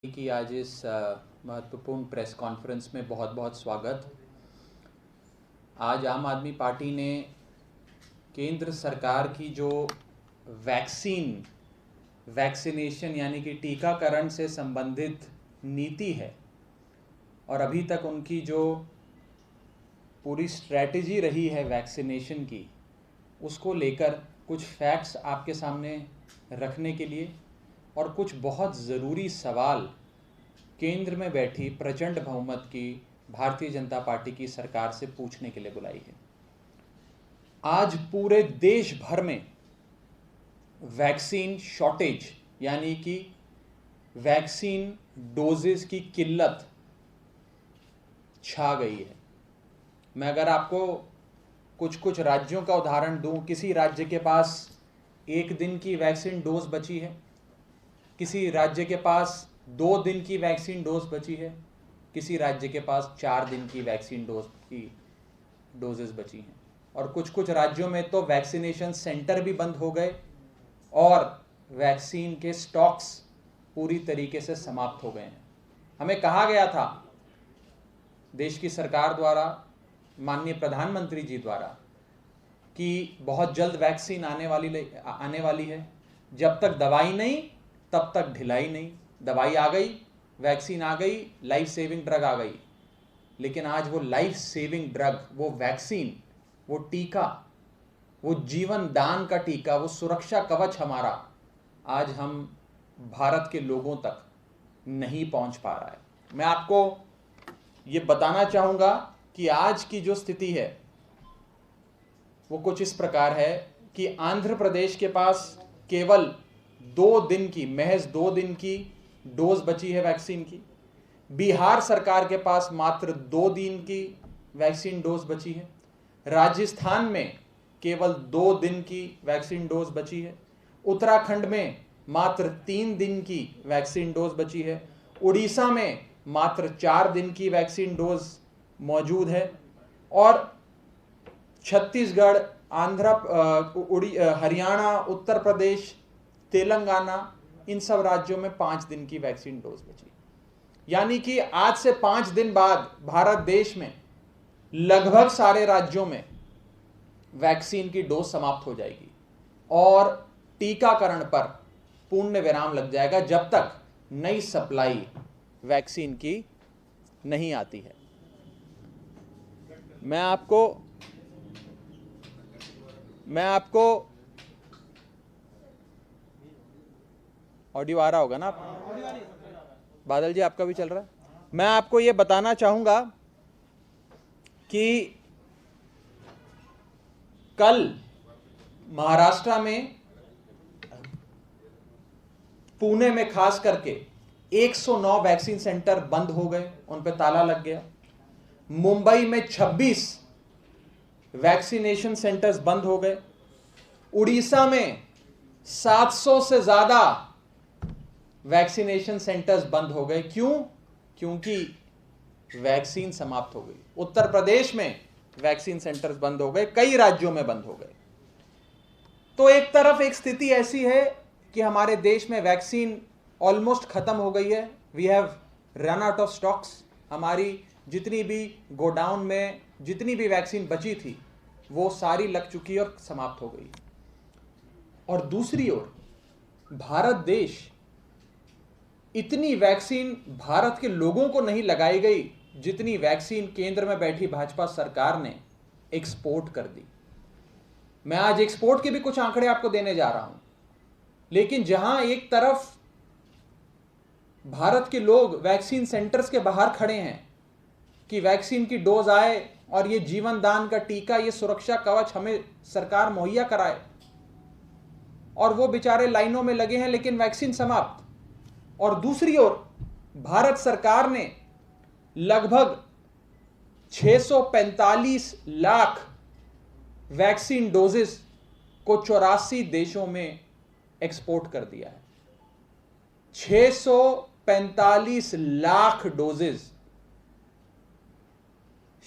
की आज इस महत्वपूर्ण प्रेस कॉन्फ्रेंस में बहुत बहुत स्वागत। आज आम आदमी पार्टी ने केंद्र सरकार की जो वैक्सीनेशन यानी कि टीकाकरण से संबंधित नीति है और अभी तक उनकी जो पूरी स्ट्रैटेजी रही है वैक्सीनेशन की, उसको लेकर कुछ फैक्ट्स आपके सामने रखने के लिए और कुछ बहुत ज़रूरी सवाल केंद्र में बैठी प्रचंड बहुमत की भारतीय जनता पार्टी की सरकार से पूछने के लिए बुलाई है। आज पूरे देश भर में वैक्सीन शॉर्टेज यानी कि वैक्सीन डोजेस की किल्लत छा गई है। मैं अगर आपको कुछ राज्यों का उदाहरण दूं, किसी राज्य के पास 1 दिन की वैक्सीन डोज बची है, किसी राज्य के पास 2 दिन की वैक्सीन डोज बची है, किसी राज्य के पास 4 दिन की वैक्सीन डोजेस बची हैं और कुछ राज्यों में तो वैक्सीनेशन सेंटर भी बंद हो गए और वैक्सीन के स्टॉक्स पूरी तरीके से समाप्त हो गए हैं। हमें कहा गया था देश की सरकार द्वारा, माननीय प्रधानमंत्री जी द्वारा, कि बहुत जल्द वैक्सीन आने वाली है। जब तक दवाई नहीं तब तक ढिलाई नहीं। दवाई आ गई, वैक्सीन आ गई, लाइफ सेविंग ड्रग आ गई, लेकिन आज वो लाइफ सेविंग ड्रग, वो वैक्सीन, वो टीका, वो जीवन दान का टीका, वो सुरक्षा कवच हमारा आज हम भारत के लोगों तक नहीं पहुंच पा रहा है। मैं आपको ये बताना चाहूंगा कि आज की जो स्थिति है वो कुछ इस प्रकार है कि आंध्र प्रदेश के पास केवल महज 2 दिन की डोज बची है वैक्सीन की। बिहार सरकार के पास मात्र 2 दिन की वैक्सीन डोज बची है। राजस्थान में केवल 2 दिन की वैक्सीन डोज बची है। उत्तराखंड में मात्र 3 दिन की वैक्सीन डोज बची है। उड़ीसा में मात्र 4 दिन की वैक्सीन डोज मौजूद है और छत्तीसगढ़, हरियाणा, उत्तर प्रदेश, तेलंगाना, इन सब राज्यों में 5 दिन की वैक्सीन डोज बची। यानी कि आज से 5 दिन बाद भारत देश में लगभग सारे राज्यों में वैक्सीन की डोज समाप्त हो जाएगी और टीकाकरण पर पूर्ण विराम लग जाएगा जब तक नई सप्लाई वैक्सीन की नहीं आती है। मैं आपको ऑडियो आ रहा होगा ना? बादल जी, आपका भी चल रहा है। मैं आपको यह बताना चाहूंगा कि कल महाराष्ट्र में, पुणे में खास करके 109 वैक्सीन सेंटर बंद हो गए, उन पे ताला लग गया। मुंबई में 26 वैक्सीनेशन सेंटर्स बंद हो गए। उड़ीसा में 700 से ज्यादा वैक्सीनेशन सेंटर्स बंद हो गए। क्यों? क्योंकि वैक्सीन समाप्त हो गई। उत्तर प्रदेश में वैक्सीन सेंटर्स बंद हो गए, कई राज्यों में बंद हो गए। तो एक तरफ एक स्थिति ऐसी है कि हमारे देश में वैक्सीन ऑलमोस्ट खत्म हो गई है। We have run out of stocks. हमारी जितनी भी गोडाउन में जितनी भी वैक्सीन बची थी वो सारी लग चुकी और समाप्त हो गई। और दूसरी ओर भारत देश, इतनी वैक्सीन भारत के लोगों को नहीं लगाई गई जितनी वैक्सीन केंद्र में बैठी भाजपा सरकार ने एक्सपोर्ट कर दी। मैं आज एक्सपोर्ट के भी कुछ आंकड़े आपको देने जा रहा हूं, लेकिन जहां एक तरफ भारत के लोग वैक्सीन सेंटर्स के बाहर खड़े हैं कि वैक्सीन की डोज आए और ये जीवन दान का टीका, ये सुरक्षा कवच हमें सरकार मुहैया कराए, और वो बेचारे लाइनों में लगे हैं लेकिन वैक्सीन समाप्त। और दूसरी ओर भारत सरकार ने लगभग 645 लाख वैक्सीन डोजेस को 84 देशों में एक्सपोर्ट कर दिया है। 645 लाख डोजेस,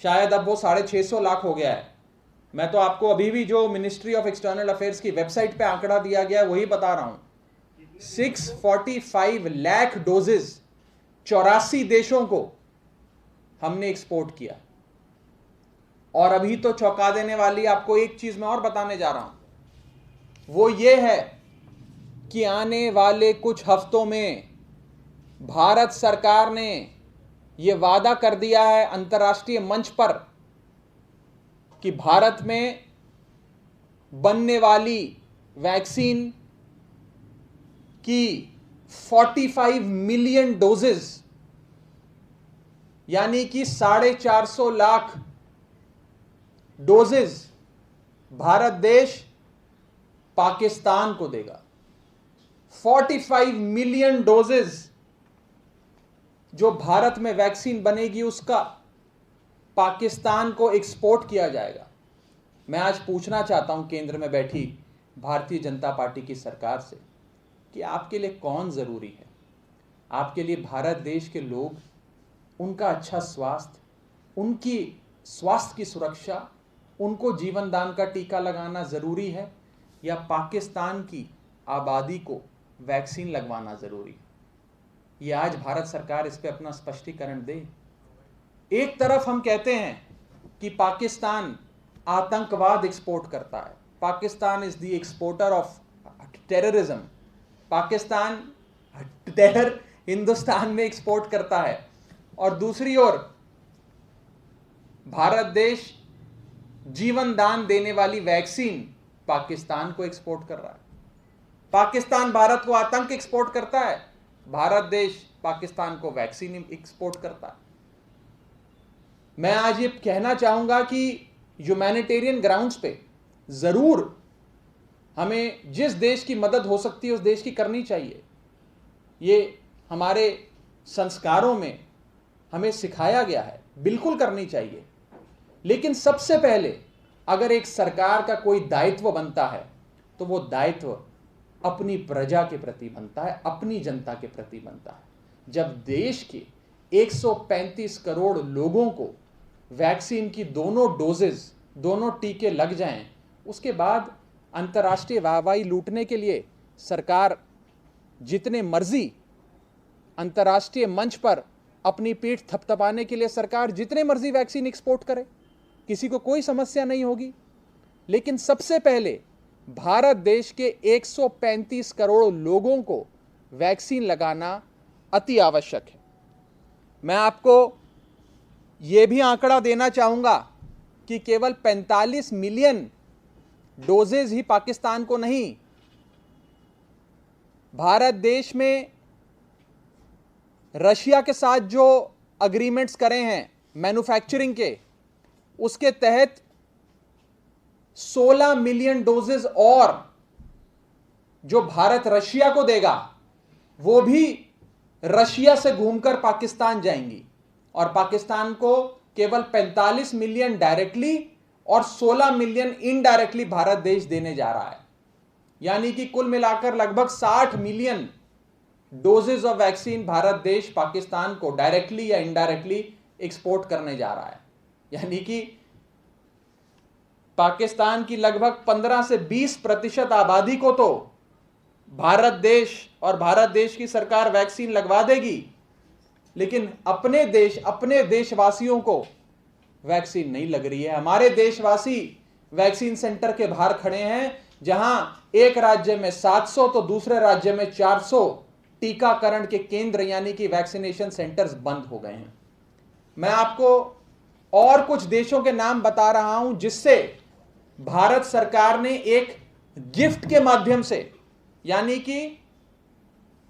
शायद अब वो 650 लाख हो गया है। मैं तो आपको अभी भी जो मिनिस्ट्री ऑफ एक्सटर्नल अफेयर्स की वेबसाइट पे आंकड़ा दिया गया है वही बता रहा हूं। 645 लाख डोजेस 84 देशों को हमने एक्सपोर्ट किया। और अभी तो चौंका देने वाली आपको एक चीज मैं और बताने जा रहा हूं, वो ये है कि आने वाले कुछ हफ्तों में भारत सरकार ने यह वादा कर दिया है अंतर्राष्ट्रीय मंच पर कि भारत में बनने वाली वैक्सीन की 45 मिलियन डोजेस, यानी कि 450 लाख डोजेस भारत देश पाकिस्तान को देगा। 45 मिलियन डोजेस जो भारत में वैक्सीन बनेगी उसका पाकिस्तान को एक्सपोर्ट किया जाएगा। मैं आज पूछना चाहता हूं केंद्र में बैठी भारतीय जनता पार्टी की सरकार से कि आपके लिए कौन जरूरी है? आपके लिए भारत देश के लोग, उनका अच्छा स्वास्थ्य, उनकी स्वास्थ्य की सुरक्षा, उनको जीवन दान का टीका लगाना जरूरी है, या पाकिस्तान की आबादी को वैक्सीन लगवाना जरूरी है? ये आज भारत सरकार इस पे अपना स्पष्टीकरण दे। एक तरफ हम कहते हैं कि पाकिस्तान आतंकवाद एक्सपोर्ट करता है, Pakistan is the exporter of terrorism, Pakistan terror Hindustan में एक्सपोर्ट करता है, और दूसरी ओर भारत देश जीवन दान देने वाली वैक्सीन पाकिस्तान को एक्सपोर्ट कर रहा है। पाकिस्तान भारत को आतंक एक्सपोर्ट करता है, भारत देश पाकिस्तान को वैक्सीन एक्सपोर्ट करता है। मैं आज ये कहना चाहूंगा कि ह्यूमैनिटेरियन ग्राउंड्स पे जरूर हमें जिस देश की मदद हो सकती है उस देश की करनी चाहिए। ये हमारे संस्कारों में हमें सिखाया गया है, बिल्कुल करनी चाहिए। लेकिन सबसे पहले अगर एक सरकार का कोई दायित्व बनता है तो वो दायित्व अपनी प्रजा के प्रति बनता है, अपनी जनता के प्रति बनता है। जब देश के 135 करोड़ लोगों को वैक्सीन की दोनों डोजेस, दोनों टीके लग जाएं, उसके बाद अंतर्राष्ट्रीय वाहवाही लूटने के लिए सरकार जितने मर्जी अंतर्राष्ट्रीय मंच पर अपनी पीठ थपथपाने के लिए सरकार जितने मर्जी वैक्सीन एक्सपोर्ट करे, किसी को कोई समस्या नहीं होगी। लेकिन सबसे पहले भारत देश के 135 करोड़ लोगों को वैक्सीन लगाना अति आवश्यक है। मैं आपको यह भी आंकड़ा देना चाहूंगा कि केवल 45 मिलियन डोजेज ही पाकिस्तान को नहीं, भारत देश में रशिया के साथ जो अग्रीमेंट्स करे हैं मैन्युफैक्चरिंग के, उसके तहत 16 मिलियन डोजेज और जो भारत रशिया को देगा वो भी रशिया से घूमकर पाकिस्तान जाएंगी, और पाकिस्तान को केवल 45 मिलियन डायरेक्टली और 16 मिलियन इनडायरेक्टली भारत देश देने जा रहा है। यानी कि कुल मिलाकर लगभग 60 million doses of vaccine Bharat देश पाकिस्तान को डायरेक्टली या इनडायरेक्टली एक्सपोर्ट करने जा रहा है। यानी कि पाकिस्तान की लगभग 15 से 20% आबादी को तो भारत देश और भारत देश की सरकार वैक्सीन लगवा देगी, लेकिन अपने देश, अपने देशवासियों को वैक्सीन नहीं लग रही है। हमारे देशवासी वैक्सीन सेंटर के बाहर खड़े हैं, जहां एक राज्य में 700 तो दूसरे राज्य में 400 टीकाकरण के केंद्र यानी कि वैक्सीनेशन सेंटर्स बंद हो गए हैं। मैं आपको और कुछ देशों के नाम बता रहा हूं जिससे भारत सरकार ने एक गिफ्ट के माध्यम से, यानी कि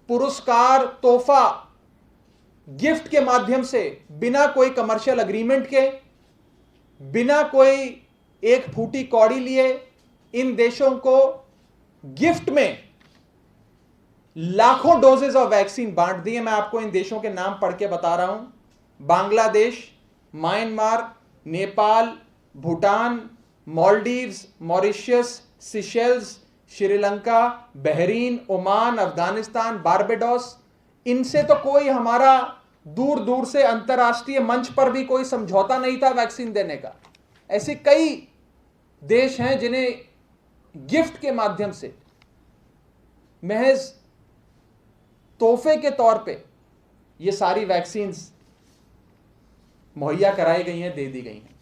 पुरस्कार, तोहफा, गिफ्ट के माध्यम से, बिना कोई कमर्शियल एग्रीमेंट के, बिना कोई एक फूटी कौड़ी लिए, इन देशों को गिफ्ट में लाखों डोजेज ऑफ वैक्सीन बांट दिए। मैं आपको इन देशों के नाम पढ़ के बता रहा हूं: Bangladesh, Myanmar, Nepal, Bhutan, Maldives, Mauritius, Seychelles, Sri Lanka, Bahrain, Oman, Afghanistan, Barbados. इनसे तो कोई हमारा दूर दूर से अंतर्राष्ट्रीय मंच पर भी कोई समझौता नहीं था वैक्सीन देने का। ऐसे कई देश हैं जिन्हें गिफ्ट के माध्यम से, महज तोहफे के तौर पे ये सारी वैक्सीन्स मुहैया कराई गई हैं, दे दी गई हैं।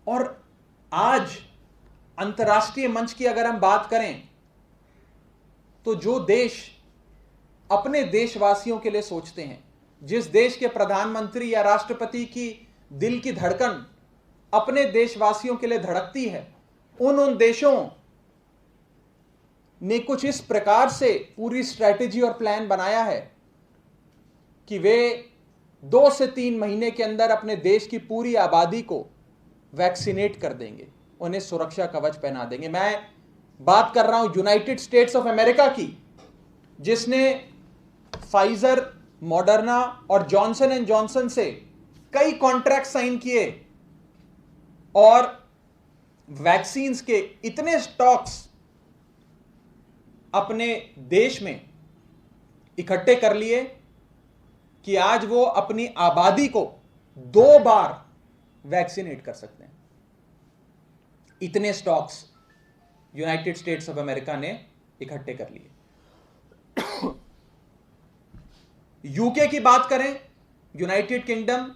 और आज अंतर्राष्ट्रीय मंच की अगर हम बात करें तो जो देश अपने देशवासियों के लिए सोचते हैं, जिस देश के प्रधानमंत्री या राष्ट्रपति की दिल की धड़कन अपने देशवासियों के लिए धड़कती है, उन देशों ने कुछ इस प्रकार से पूरी स्ट्रैटेजी और प्लान बनाया है कि वे 2 से 3 महीने के अंदर अपने देश की पूरी आबादी को वैक्सीनेट कर देंगे, उन्हें सुरक्षा कवच पहना देंगे। मैं बात कर रहा हूं यूनाइटेड स्टेट्स ऑफ अमेरिका की, जिसने फाइजर, मॉडर्ना और जॉनसन एंड जॉनसन से कई कॉन्ट्रैक्ट साइन किए और वैक्सीन्स के इतने स्टॉक्स अपने देश में इकट्ठे कर लिए कि आज वो अपनी आबादी को 2 बार वैक्सीनेट कर सकते हैं। इतने stocks United states of America ने इकट्ठे कर लिए। यूके की बात करें, यूनाइटेड किंगडम,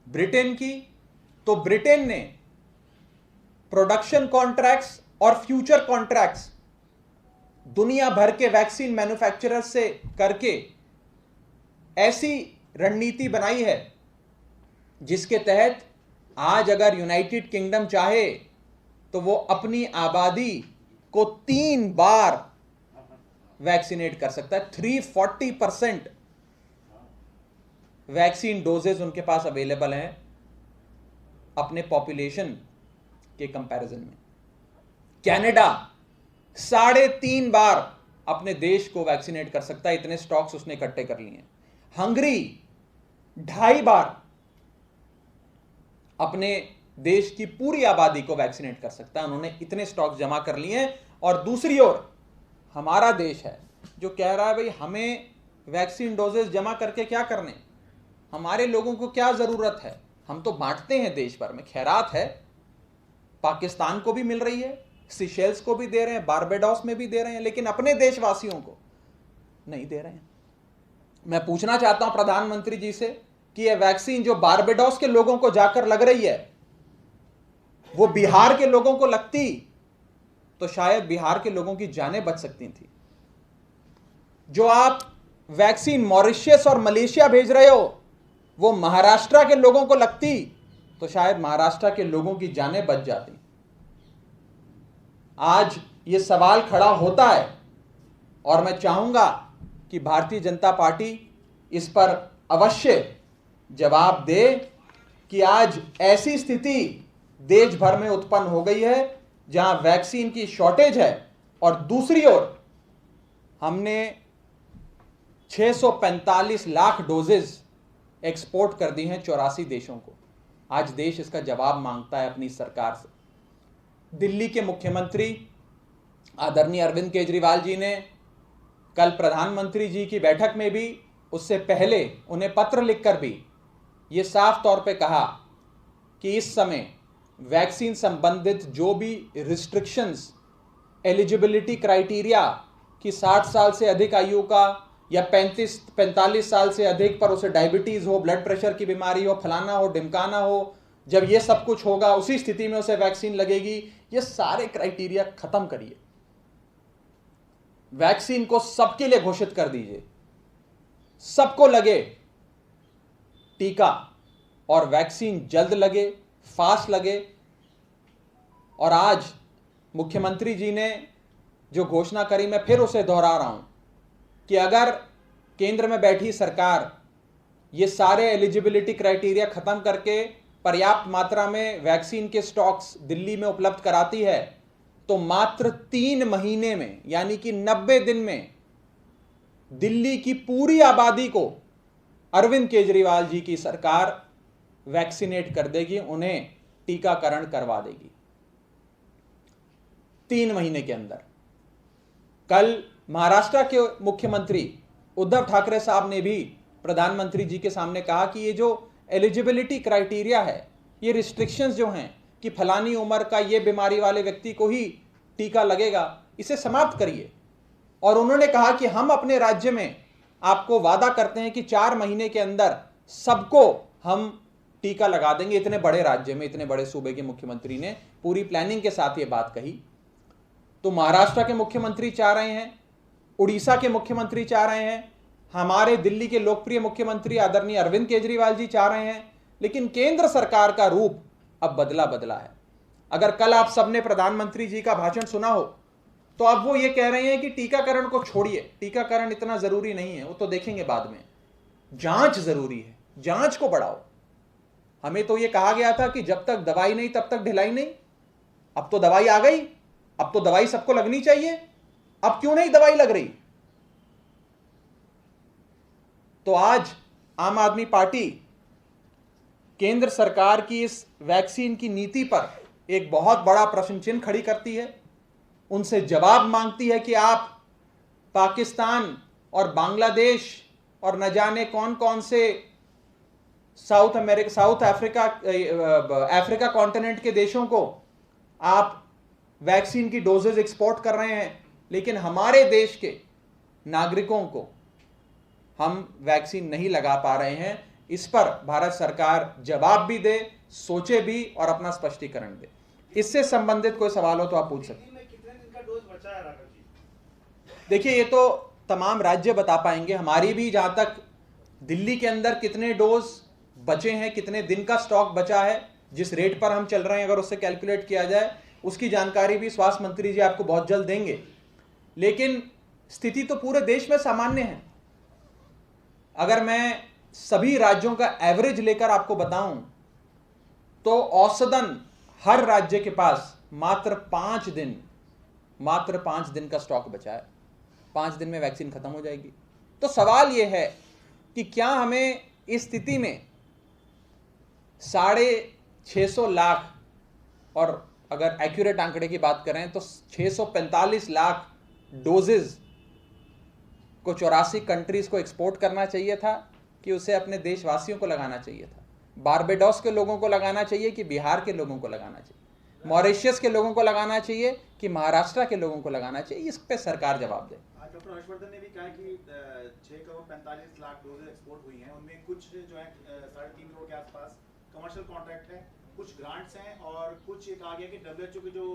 ब्रिटेन की, तो ब्रिटेन ने प्रोडक्शन कॉन्ट्रैक्ट्स और फ्यूचर कॉन्ट्रैक्ट्स दुनिया भर के वैक्सीन मैन्युफैक्चरर्स से करके ऐसी रणनीति बनाई है जिसके तहत आज अगर यूनाइटेड किंगडम चाहे तो वो अपनी आबादी को 3 बार वैक्सीनेट कर सकता है। 340% वैक्सीन डोजेज उनके पास अवेलेबल हैं अपने पॉपुलेशन के कंपैरिजन में। कनाडा 3.5 बार अपने देश को वैक्सीनेट कर सकता है, इतने स्टॉक्स उसने इकट्ठे कर लिए हैं। हंगरी 2.5 बार अपने देश की पूरी आबादी को वैक्सीनेट कर सकता है, उन्होंने इतने स्टॉक्स जमा कर लिए हैं। और दूसरी ओर हमारा देश है जो कह रहा है भाई हमें वैक्सीन डोजेस जमा करके क्या करने, हमारे लोगों को क्या जरूरत है, हम तो बांटते हैं देश भर में, खैरात है, पाकिस्तान को भी मिल रही है, सीशेल्स को भी दे रहे हैं, बारबाडोस में भी दे रहे हैं, लेकिन अपने देशवासियों को नहीं दे रहे हैं। मैं पूछना चाहता हूं प्रधानमंत्री जी से कि यह वैक्सीन जो बारबाडोस के लोगों को जाकर लग रही है वो बिहार के लोगों को लगती तो शायद बिहार के लोगों की जानें बच सकती थी। जो आप वैक्सीन मॉरिशस और मलेशिया भेज रहे हो वो महाराष्ट्र के लोगों को लगती तो शायद महाराष्ट्र के लोगों की जानें बच जाती। आज ये सवाल खड़ा होता है और मैं चाहूंगा कि भारतीय जनता पार्टी इस पर अवश्य जवाब दे कि आज ऐसी स्थिति देश भर में उत्पन्न हो गई है जहां वैक्सीन की शॉर्टेज है और दूसरी ओर हमने 645 लाख डोजेज एक्सपोर्ट कर दी हैं 84 देशों को। आज देश इसका जवाब मांगता है अपनी सरकार से। दिल्ली के मुख्यमंत्री आदरणीय अरविंद केजरीवाल जी ने कल प्रधानमंत्री जी की बैठक में भी, उससे पहले उन्हें पत्र लिखकर भी ये साफ तौर पे कहा कि इस समय वैक्सीन संबंधित जो भी रिस्ट्रिक्शंस, एलिजिबिलिटी क्राइटेरिया कि 60 साल से अधिक आयु का या 45 साल से अधिक पर उसे डायबिटीज हो, ब्लड प्रेशर की बीमारी हो, फलाना हो, ढिमकाना हो, जब ये सब कुछ होगा उसी स्थिति में उसे वैक्सीन लगेगी। ये सारे क्राइटेरिया खत्म करिए, वैक्सीन को सबके लिए घोषित कर दीजिए, सबको लगे टीका और वैक्सीन जल्द लगे, फास्ट लगे। और आज मुख्यमंत्री जी ने जो घोषणा करी, मैं फिर उसे दोहरा रहा हूं कि अगर केंद्र में बैठी सरकार ये सारे एलिजिबिलिटी क्राइटेरिया खत्म करके पर्याप्त मात्रा में वैक्सीन के स्टॉक्स दिल्ली में उपलब्ध कराती है तो मात्र 3 महीने में यानी कि 90 दिन में दिल्ली की पूरी आबादी को अरविंद केजरीवाल जी की सरकार वैक्सीनेट कर देगी, उन्हें टीकाकरण करवा देगी 3 महीने के अंदर। कल महाराष्ट्र के मुख्यमंत्री उद्धव ठाकरे साहब ने भी प्रधानमंत्री जी के सामने कहा कि ये जो एलिजिबिलिटी क्राइटेरिया है, ये रिस्ट्रिक्शंस जो हैं कि फलानी उम्र का ये बीमारी वाले व्यक्ति को ही टीका लगेगा, इसे समाप्त करिए। और उन्होंने कहा कि हम अपने राज्य में आपको वादा करते हैं कि 4 महीने के अंदर सबको हम टीका लगा देंगे। इतने बड़े राज्य में, इतने बड़े सूबे के मुख्यमंत्री ने पूरी प्लानिंग के साथ ये बात कही। तो महाराष्ट्र के मुख्यमंत्री चाह रहे हैं, उड़ीसा के मुख्यमंत्री चाह रहे हैं, हमारे दिल्ली के लोकप्रिय मुख्यमंत्री आदरणीय अरविंद केजरीवाल जी चाह रहे हैं, लेकिन केंद्र सरकार का रूप अब बदला बदला है। अगर कल आप सबने प्रधानमंत्री जी का भाषण सुना हो तो अब वो ये कह रहे हैं कि टीकाकरण को छोड़िए, टीकाकरण इतना जरूरी नहीं है, वो तो देखेंगे बाद में, जांच जरूरी है, जांच को बढ़ाओ। हमें तो ये कहा गया था कि जब तक दवाई नहीं तब तक ढिलाई नहीं। अब तो दवाई आ गई, अब तो दवाई सबको लगनी चाहिए, अब क्यों नहीं दवाई लग रही? तो आज आम आदमी पार्टी केंद्र सरकार की इस वैक्सीन की नीति पर एक बहुत बड़ा प्रश्न चिन्ह खड़ी करती है, उनसे जवाब मांगती है कि आप पाकिस्तान और बांग्लादेश और न जाने कौन कौन से साउथ अफ्रीका कॉन्टिनेंट के देशों को आप वैक्सीन की डोजेज एक्सपोर्ट कर रहे हैं, लेकिन हमारे देश के नागरिकों को हम वैक्सीन नहीं लगा पा रहे हैं। इस पर भारत सरकार जवाब भी दे, सोचे भी और अपना स्पष्टीकरण दे। इससे संबंधित कोई सवाल हो तो आप पूछ सकते हैं। देखिए, ये तो तमाम राज्य बता पाएंगे। हमारी भी जहां तक दिल्ली के अंदर कितने डोज बचे हैं, कितने दिन का स्टॉक बचा है, जिस रेट पर हम चल रहे हैं, अगर उससे कैलकुलेट किया जाए, उसकी जानकारी भी स्वास्थ्य मंत्री जी आपको बहुत जल्द देंगे। लेकिन स्थिति तो पूरे देश में सामान्य है। अगर मैं सभी राज्यों का एवरेज लेकर आपको बताऊं तो औसतन हर राज्य के पास मात्र 5 दिन का स्टॉक बचा है। 5 दिन में वैक्सीन खत्म हो जाएगी। तो सवाल यह है कि क्या हमें इस स्थिति में 650 लाख, और अगर एक्यूरेट आंकड़े की बात करें तो 645 लाख डोजेज को 84 कंट्रीज को एक्सपोर्ट करना चाहिए था, कि उसे अपने देशवासियों को लगाना चाहिए था? बारबेडोस के लोगों को लगाना चाहिए कि बिहार के लोगों को लगाना चाहिए? मॉरिशस के लोगों को लगाना चाहिए कि महाराष्ट्र के लोगों को लगाना चाहिए? इस पे सरकार जवाब दे। डॉक्टर हर्षवर्धन ने भी कहा कि 6.45 करोड़ डोजेज एक्सपोर्ट हुई हैं, उनमें कुछ जो है 3.5 करोड़ के आसपास कमर्शियल कॉन्ट्रैक्ट है, कुछ ग्रांट्स हैं और कुछ एक आ गया कि WHO की जो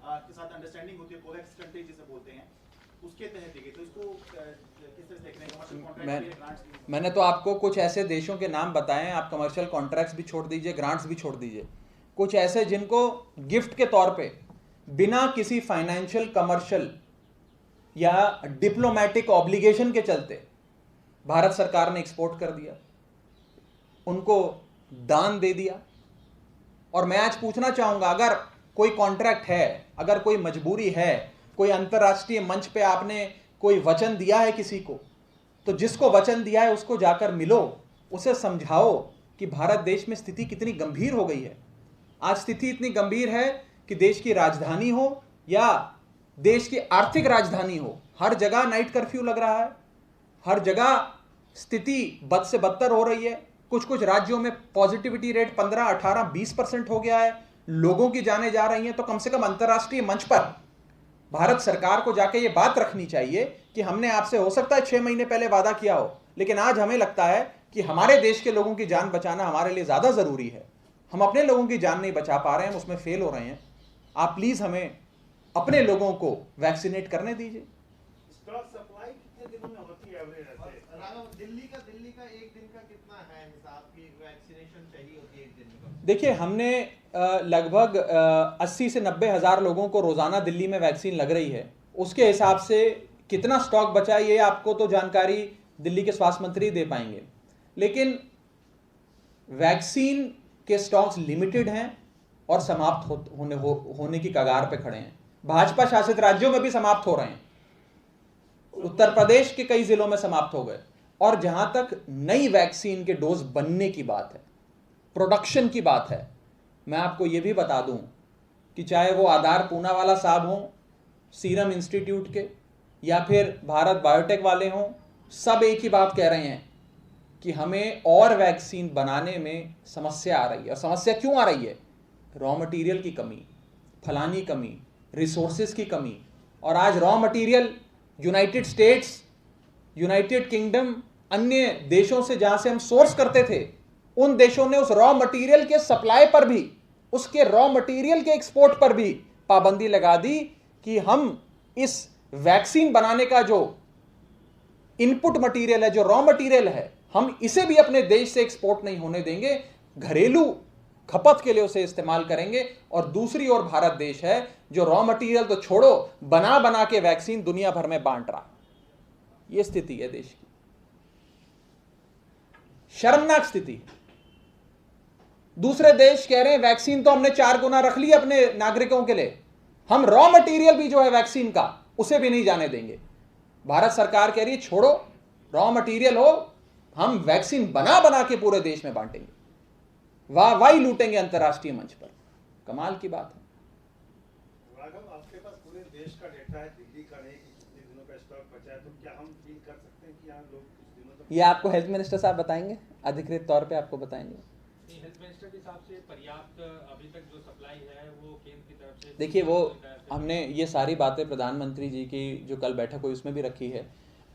के साथ अंडरस्टैंडिंग होती है, कोवैक्स कंट्री जिसे बोलते हैं, उसके तहत दी गई। तो इसको किस तरह से देख रहे हैं? Commercial contract, grants? मैंने तो आपको कुछ ऐसे देशों के नाम बताए, आप कमर्शियल कॉन्ट्रैक्ट्स भी छोड़ दीजिए, ग्रांट्स भी छोड़ दीजिए। कुछ ऐसे जिनको गिफ्ट के तौर पे बिना किसी फाइनेंशियल, कमर्शियल या डिप्लोमेटिक ऑब्लिगेशन के चलते भारत सरकार ने एक्सपोर्ट कर दिया, उनको दान दे दिया। और मैं आज पूछना चाहूंगा, अगर कोई कॉन्ट्रैक्ट है, अगर कोई मजबूरी है, कोई अंतर्राष्ट्रीय मंच पे आपने कोई वचन दिया है किसी को, तो जिसको वचन दिया है उसको जाकर मिलो, उसे समझाओ कि भारत देश में स्थिति कितनी गंभीर हो गई है। आज स्थिति इतनी गंभीर है कि देश की राजधानी हो या देश की आर्थिक राजधानी हो, हर जगह नाइट कर्फ्यू लग रहा है, हर जगह स्थिति बद से बदतर हो रही है। कुछ कुछ राज्यों में पॉजिटिविटी रेट 15, 18, 20% हो गया है, लोगों की जानें जा रही हैं। तो कम से कम अंतर्राष्ट्रीय मंच पर भारत सरकार को जाके ये बात रखनी चाहिए कि हमने आपसे हो सकता है 6 महीने पहले वादा किया हो, लेकिन आज हमें लगता है कि हमारे देश के लोगों की जान बचाना हमारे लिए ज्यादा जरूरी है। हम अपने लोगों की जान नहीं बचा पा रहे हैं, हम उसमें फेल हो रहे हैं। आप प्लीज हमें अपने लोगों को वैक्सीनेट करने दीजिए। स्टॉक सप्लाई कितने दिनों में होती है एवरेज? दिल्ली का एक दिन का कितना है हिसाब की वैक्सीनेशन चाहिए होती है एक दिन में? देखिए, हमने लगभग 80 से 90 हज़ार लोगों को रोजाना दिल्ली में वैक्सीन लग रही है। उसके हिसाब से कितना स्टॉक बचा है ये आपको तो जानकारी दिल्ली के स्वास्थ्य मंत्री दे पाएंगे, लेकिन वैक्सीन के स्टॉक्स लिमिटेड हैं और समाप्त होने की कगार पे खड़े हैं। भाजपा शासित राज्यों में भी समाप्त हो रहे हैं, उत्तर प्रदेश के कई जिलों में समाप्त हो गए। और जहां तक नई वैक्सीन के डोज बनने की बात है, प्रोडक्शन की बात है, मैं आपको यह भी बता दूं कि चाहे वो आधार पूना वाला साहब हों, सीरम इंस्टीट्यूट के, या फिर भारत बायोटेक वाले हों, सब एक ही बात कह रहे हैं कि हमें और वैक्सीन बनाने में समस्या आ रही है। और समस्या क्यों आ रही है? रॉ मटेरियल की कमी, फलानी कमी, रिसोर्सेज की कमी। और आज raw material United states United kingdom, अन्य देशों से जहां से हम सोर्स करते थे, उन देशों ने उस रॉ मटेरियल के सप्लाई पर भी, उसके रॉ मटेरियल के एक्सपोर्ट पर भी पाबंदी लगा दी कि हम इस वैक्सीन बनाने का जो इनपुट मटेरियल है, जो रॉ मटेरियल है, हम इसे भी अपने देश से एक्सपोर्ट नहीं होने देंगे, घरेलू खपत के लिए उसे इस्तेमाल करेंगे। और दूसरी ओर भारत देश है जो रॉ मटेरियल तो छोड़ो, बना बना के वैक्सीन दुनिया भर में बांट रहा। यह स्थिति है देश की, शर्मनाक स्थिति है। दूसरे देश कह रहे हैं वैक्सीन तो हमने 4 गुना रख ली अपने नागरिकों के लिए, हम रॉ मटेरियल भी जो है वैक्सीन का उसे भी नहीं जाने देंगे। भारत सरकार कह रही है छोड़ो, रॉ मटेरियल हो, हम वैक्सीन बना बना के पूरे देश में बांटेंगे, वाहवाही लूटेंगे अंतर्राष्ट्रीय मंच पर। कमाल की बात है। राघव, आपके पास पूरे देश का डेटा है, दिल्ली का नहीं कि कितने दिनों का स्टॉक बचा है, तो क्या हम फील कर सकते हैं कि यहाँ लोग कुछ दिनों तक? ये आपको हेल्थ मिनिस्टर साहब बताएंगे, अधिकृत तौर पे आपको बताएंगे। हेल्थ मिनिस्टर के हिसाब से पर्याप्त अभी तक जो सप्लाई है वो केंद्र की तरफ से, देखिए, वो हमने ये सारी बातें प्रधानमंत्री जी की जो कल बैठक हुई उसमें भी रखी है।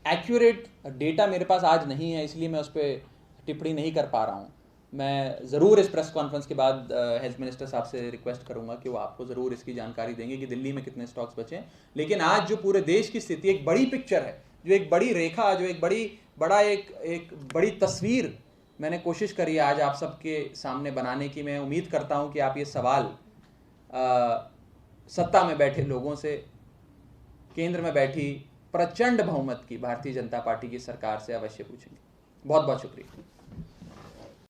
एक्यूरेट डेटा मेरे पास आज नहीं है, इसलिए मैं उस पर टिप्पणी नहीं कर पा रहा हूँ। मैं ज़रूर इस प्रेस कॉन्फ्रेंस के बाद हेल्थ मिनिस्टर साहब से रिक्वेस्ट करूंगा कि वो आपको ज़रूर इसकी जानकारी देंगे कि दिल्ली में कितने स्टॉक्स बचे हैं। लेकिन आज जो पूरे देश की स्थिति, एक बड़ी पिक्चर है, जो एक बड़ी रेखा, जो एक बड़ी तस्वीर मैंने कोशिश करी है आज आप सबके सामने बनाने की। मैं उम्मीद करता हूं कि आप ये सवाल सत्ता में बैठे लोगों से, केंद्र में बैठी प्रचंड बहुमत की भारतीय जनता पार्टी की सरकार से अवश्य पूछेंगे। बहुत बहुत शुक्रिया।